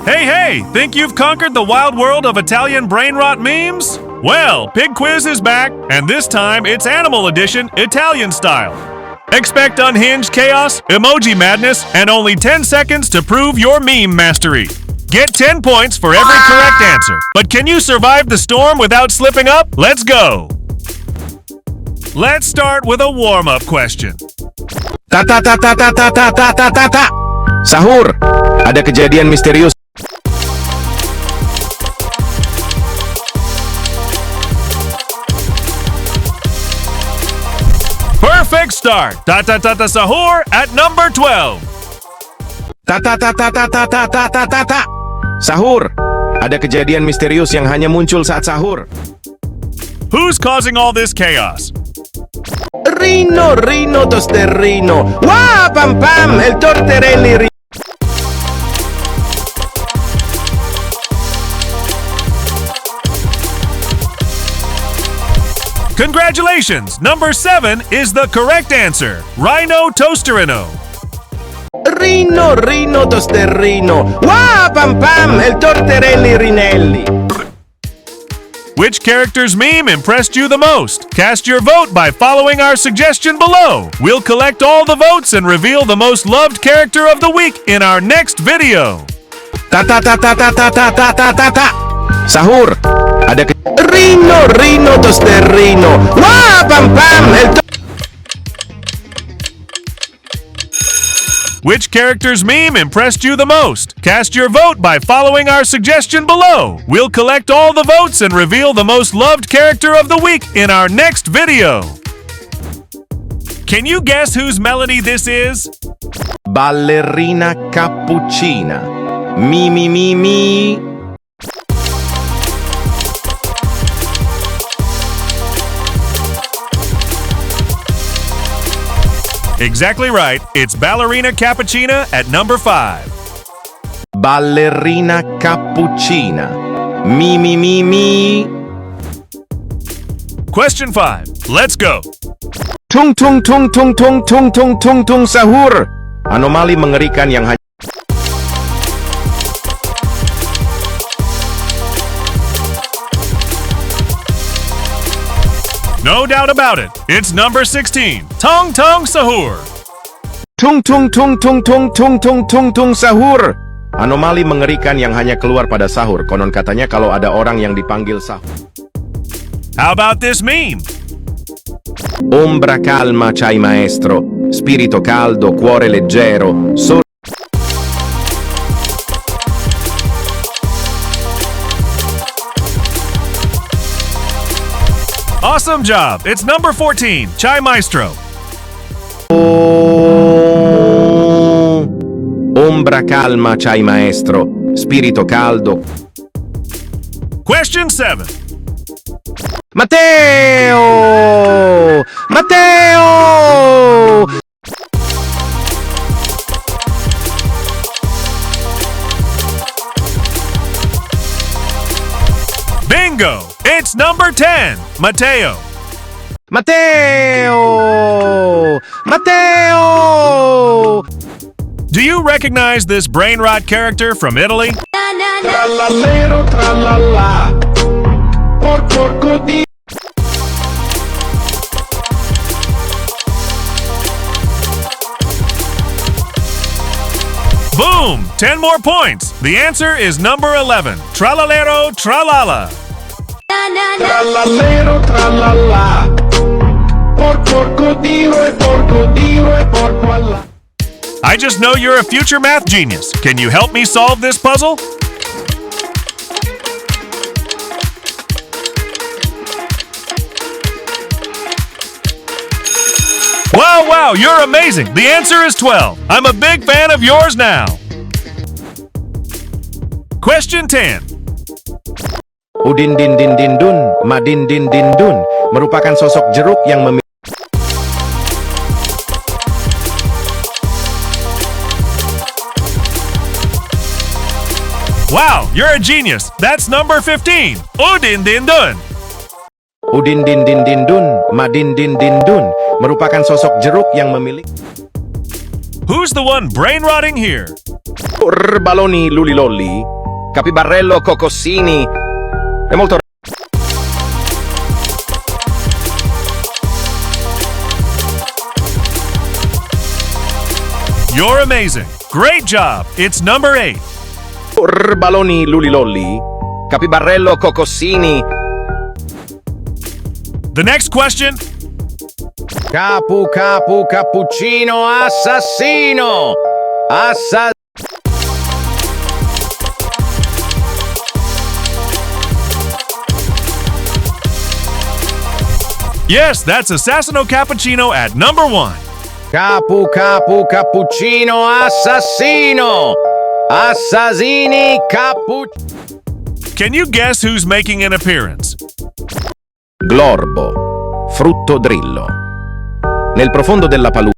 Hey, think you've conquered the wild world of Italian brainrot memes? Well, Pig Quiz is back, and this time it's Animal Edition, Italian style. Expect unhinged chaos, emoji madness, and only 10 seconds to prove your meme mastery. Get 10 points for every correct answer. But can you survive the storm without slipping up? Let's go! Let's start with a warm-up question. TATATATA Sahur. Ada kejadian misterius. Perfect start! TATATATA Sahur at number 12. TATATATA Sahur. Ada kejadian misterius yang hanya muncul saat sahur. Who's causing all this chaos? RHINO toasterino. Wah, pam pam, el torterelli. Congratulations! Number 7 is the correct answer. RHINO Toasterino. RHINO toasterino. Wah, pam pam, el torterelli rinelli. Which character's meme impressed you the most? Cast your vote by following our suggestion below. We'll collect all the votes and reveal the most loved character of the week in our next video. TATATATA Sahur. Ada RHINO toasterino. Wah, pam pam, el Which character's meme impressed you the most? Cast your vote by following our suggestion below. We'll collect all the votes and reveal the most loved character of the week in our next video. Can you guess whose melody this is? Ballerina Cappuccina. Mi. Exactly right. It's Ballerina Cappuccina at number 5. Ballerina Cappuccina. Mi. Question 5. Let's go. Tung Tung Sahur. Anomali mengerikan yang hanya No doubt about it. It's number 16. Tung Tung Sahur. Tung Tung Sahur. Anomali mengerikan yang hanya keluar pada sahur. Konon katanya kalau ada orang yang dipanggil sahur. How about this meme? Ombra calma c'hai maestro. Spirito caldo, cuore leggero. Awesome job! It's number 14, Chai Maestro. Ombra calma c'hai maestro. Spirito caldo. Question 7. Matteo! Bingo! It's number 10, Matteo. Do you recognize this brainrot character from Italy? TRALALERO TRALALA porco di. Boom! 10 more points. The answer is number 11, TRALALERO TRALALA. TRALALERO TRALALA porco alla. I just know you're a future math genius. Can you help me solve this puzzle? Wow, you're amazing. The answer is 12. I'm a big fan of yours now. Question 10. Udin din dun, madin din dun merupakan sosok jeruk yang memiliki. Wow, you're a genius. That's number 15. Udin din dun. Udin din dun, madin din dun merupakan sosok jeruk yang memiliki. Who's the one brain rotting here? Baloni lulilolli, capibarrello cocossini. È molto... You're amazing. Great job. It's number 8. Baloni lulilolli, capibarrello cocossini. The next question. Cappuccino assassino. Yes, that's Assassino Cappuccino at number 1. Cappuccino assassino. Assassini Can you guess who's making an appearance? Glorbo, frutto drillo. Nel profondo della palude.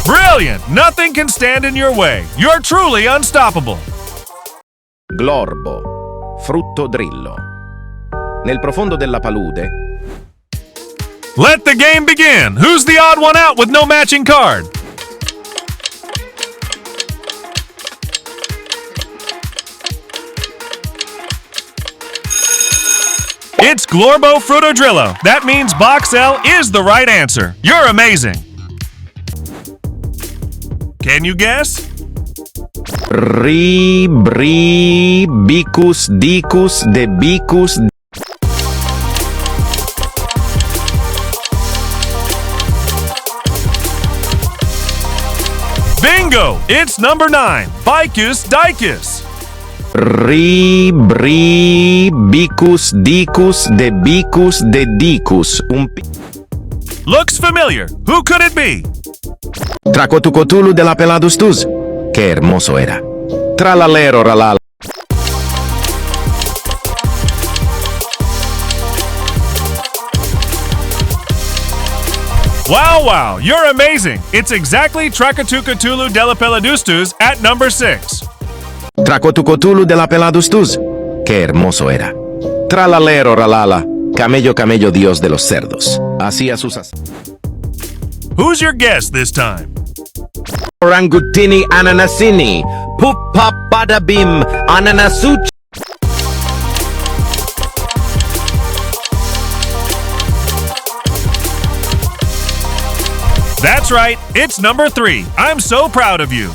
Brilliant! Nothing can stand in your way. You're truly unstoppable. Glorbo, frutto drillo. Nel profondo della palude. Let the game begin. Who's the odd one out with no matching card? It's Glorbo Frutodrillo. That means box L is the right answer. You're amazing. Can you guess? Bicus dicus de bicus. Bingo! It's number 9. BICUS DICUS. Bicus dicus de bicus de dicus. Looks familiar. Who could it be? Tracotucotulu de la peladustus. Qué hermoso era. Tralalero tralala. Wow, you're amazing. It's exactly Tracotucotulu de la Peladustus at number 6. Tracotucotulu de la peladustus. Qué hermoso era. Tralalero tralala. Camello, dios de los cerdos. Hacía sus... Who's your guest this time? Orangutini ananasini. Pup pop bada bim. Ananasuchi. That's right. It's number 3. I'm so proud of you.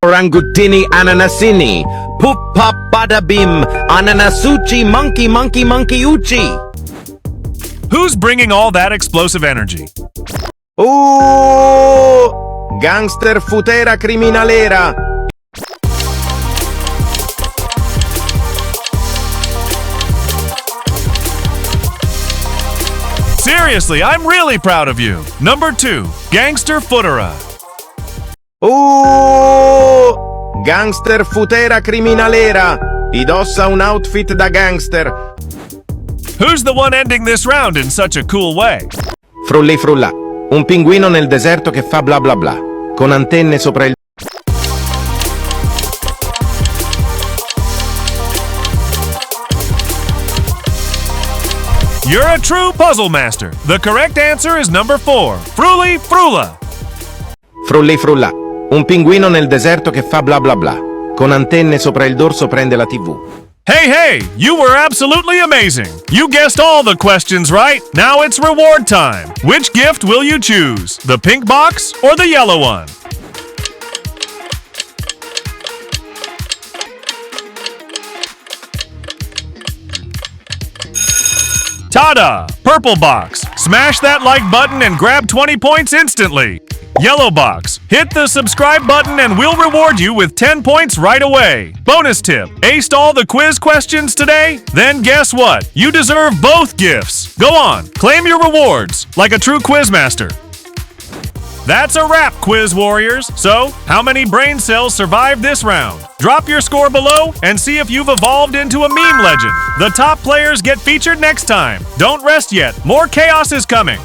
Orangutini ananasini. Pup pop bada bim. Ananasuchi monkey uchi. Who's bringing all that explosive energy? Gangster footera criminalera. Seriously, I'm really proud of you. Number 2, Gangster Footera. Gangster footera criminalera. Indossa un outfit da gangster. Who's the one ending this round in such a cool way? Frulli frulla. Un pinguino nel deserto che fa bla bla bla. Con antenne sopra il... You're a true puzzle master. The correct answer is number 4, Frulli Frulla. Frulli frulla. Un pinguino nel deserto che fa bla bla bla. Con antenne sopra il dorso prende la TV. Hey, you were absolutely amazing. You guessed all the questions right. Now it's reward time. Which gift will you choose? The pink box or the yellow one? Ta-da! Purple box. Smash that like button and grab 20 points instantly. Yellow box. Hit the subscribe button and we'll reward you with 10 points right away. Bonus tip. Aced all the quiz questions today? Then guess what? You deserve both gifts. Go on, claim your rewards like a true quiz master. That's a wrap, quiz warriors. So, how many brain cells survived this round? Drop your score below and see if you've evolved into a meme legend. The top players get featured next time. Don't rest yet. More chaos is coming.